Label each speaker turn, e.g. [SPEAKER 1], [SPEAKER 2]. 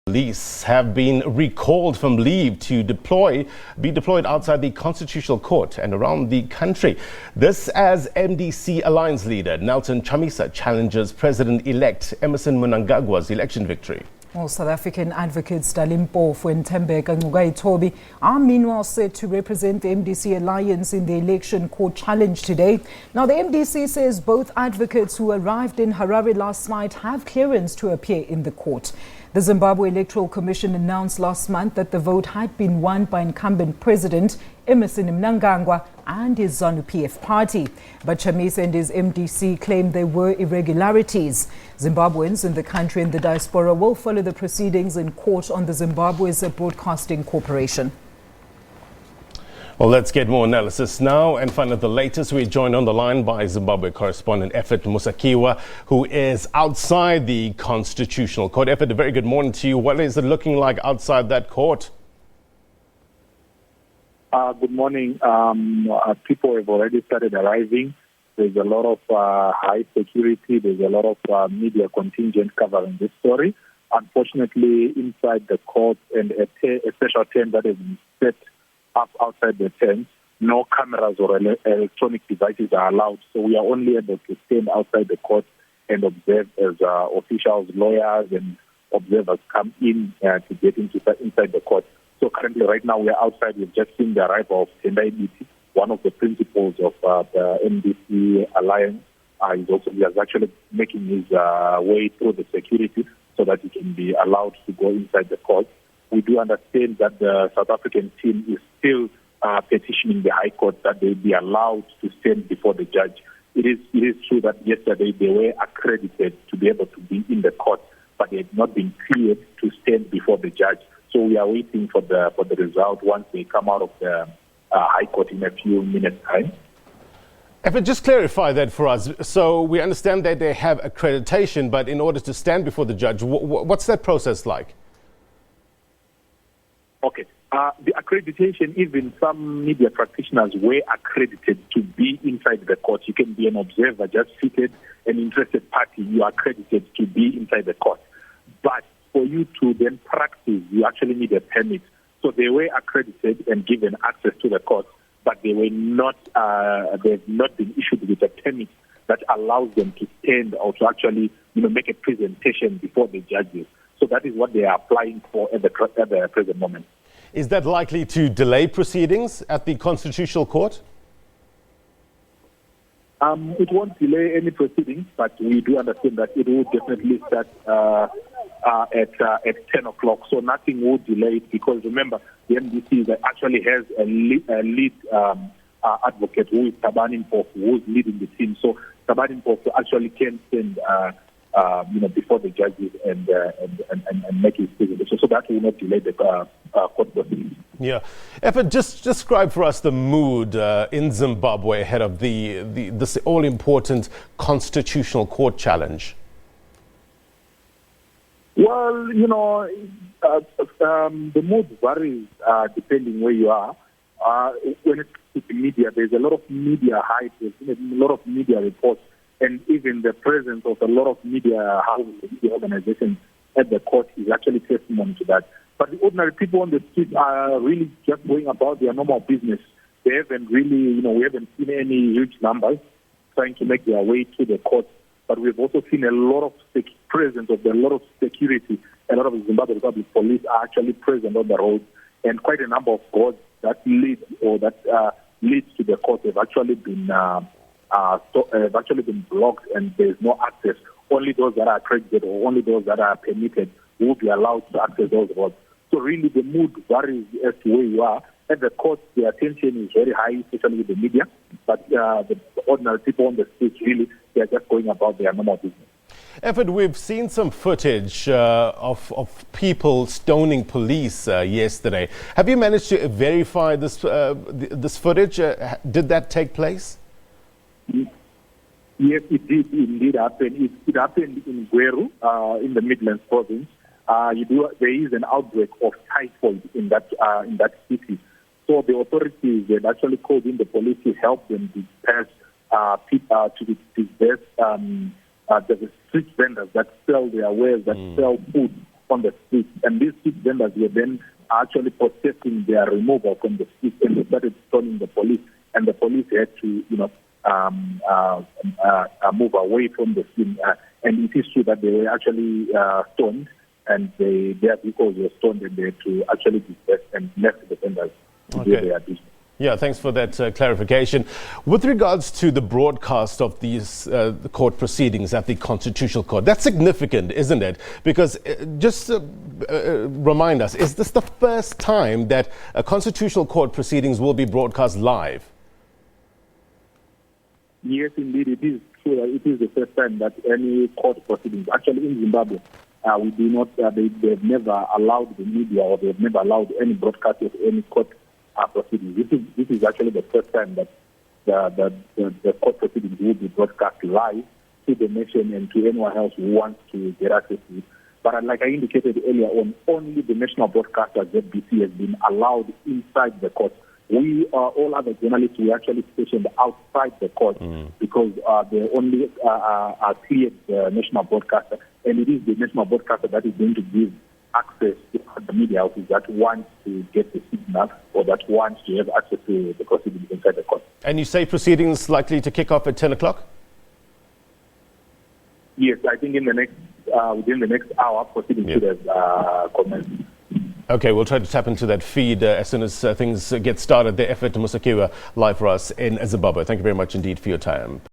[SPEAKER 1] Police have been recalled from leave to be deployed outside the Constitutional Court and around the country. This as MDC Alliance leader Nelson Chamisa challenges President-elect Emmerson Mnangagwa's election victory.
[SPEAKER 2] Well, South African advocates Dalimpofu and Thembeka Ngcukaitobi are meanwhile set to represent the MDC Alliance in the election court challenge today. Now, the MDC says both advocates who arrived in Harare last night have clearance to appear in the court. The Zimbabwe Electoral Commission announced last month that the vote had been won by incumbent President Emmerson Mnangagwa and his ZANU-PF party. But Chamisa and his MDC claim there were irregularities. Zimbabweans in the country and the diaspora will follow the proceedings in court on the Zimbabwe's Broadcasting Corporation.
[SPEAKER 1] Well, let's get more analysis now and find out the latest. We're joined on the line by Zimbabwe correspondent Effort Musakiwa, who is outside the Constitutional Court. Effort, a very good morning to you. What is it looking like outside that court?
[SPEAKER 3] Good morning. People have already started arriving. There's a lot of high security. There's a lot of media contingent covering this story. Unfortunately, inside the court and a special tent that has been set up outside the tent, no cameras or electronic devices are allowed. So we are only able to stand outside the court and observe as officials, lawyers, and observers come in to get inside the court. So currently, right now, we are outside. We've just seen the arrival of Tendai Biti, one of the principals of the MDC Alliance. He is actually making his way through the security so that he can be allowed to go inside the court. We do understand that the South African team is still petitioning the High Court that they be allowed to stand before the judge. It is true that yesterday they were accredited to be able to be in the court, but they had not been cleared to stand before the judge. So we are waiting for the result once they come out of the High Court in a few minutes' time.
[SPEAKER 1] If just clarify that for us. So we understand that they have accreditation, but in order to stand before the judge, what's that process like?
[SPEAKER 3] Okay. The accreditation, even some media practitioners were accredited to be inside the court. You can be an observer, just seated, an interested party. You are accredited to be inside the court. But for you to then practice, you actually need a permit. So they were accredited and given access to the court, but they were not. They've not been issued with a permit that allows them to stand or to actually, make a presentation before the judges. So that is what they are applying for at the present moment.
[SPEAKER 1] Is that likely to delay proceedings at the Constitutional Court?
[SPEAKER 3] It won't delay any proceedings, but we do understand that it will definitely start at 10 o'clock. So nothing will delay it because remember, the MDC actually has a lead advocate who is Tabanin-Pofu, who is leading the team. So Tabanin-Pofu actually can stand before the judges and make his presentation. So that will not delay the court proceedings.
[SPEAKER 1] Yeah. Effort, just describe for us the mood in Zimbabwe ahead of this all-important Constitutional Court challenge.
[SPEAKER 3] Well, the mood varies depending where you are. When it's the media, there's a lot of media hype, there's a lot of media reports, and even the presence of a lot of media houses, media organizations at the court is actually testimony to that. But the ordinary people on the street are really just going about their normal business. They haven't really, we haven't seen any huge numbers trying to make their way to the court. But we've also seen a lot of presence of a lot of security. A lot of the Zimbabwe Republic Police are actually present on the road, and quite a number of roads that lead leads to the court have actually been blocked, and there's no access. Only those that are accredited or only those that are permitted will be allowed to access those roads. So really, the mood varies as to where you are. At the court, the attention is very high, especially with the media. But the ordinary people on the streets, really, they're just going about their normal business.
[SPEAKER 1] Effort, we've seen some footage of people stoning police yesterday. Have you managed to verify this footage? Did that take place?
[SPEAKER 3] Yes, it did indeed happen. It happened in Gweru, in the Midlands province. There is an outbreak of typhoid in that city. So the authorities had actually called in the police to help them disperse the street vendors that sell their wares, that sell food on the streets. And these seat vendors were then actually protesting their removal from the seat, and they started stoning the police, and the police had to, move away from the scene. And it is true that they were actually stoned, and their vehicles were stoned, and they had to actually disperse and left the vendors to do their business.
[SPEAKER 1] Yeah, thanks for that clarification. With regards to the broadcast of these the court proceedings at the Constitutional Court, that's significant, isn't it? Because just remind us, is this the first time that Constitutional Court proceedings will be broadcast live?
[SPEAKER 3] Yes, indeed, it is true. It is the first time that any court proceedings, actually in Zimbabwe, we do not. They've never allowed the media, or they've never allowed any broadcast of any court proceedings. This is actually the first time that the court proceedings will be broadcast live to the nation and to anyone else who wants to get access to it. But like I indicated earlier on, only the national broadcaster SABC has been allowed inside the court. All other journalists, we actually stationed outside the court because they only cleared the national broadcaster, and it is the national broadcaster that is going to give access to the media houses that want to get the signal or that want to have access to the proceedings inside the court.
[SPEAKER 1] And you say proceedings likely to kick off at 10 o'clock?
[SPEAKER 3] Yes, I think within the next hour, proceedings should have commenced.
[SPEAKER 1] Okay, we'll try to tap into that feed as soon as things get started. The effort to Mnangagwa live for us in Zimbabwe. Thank you very much indeed for your time.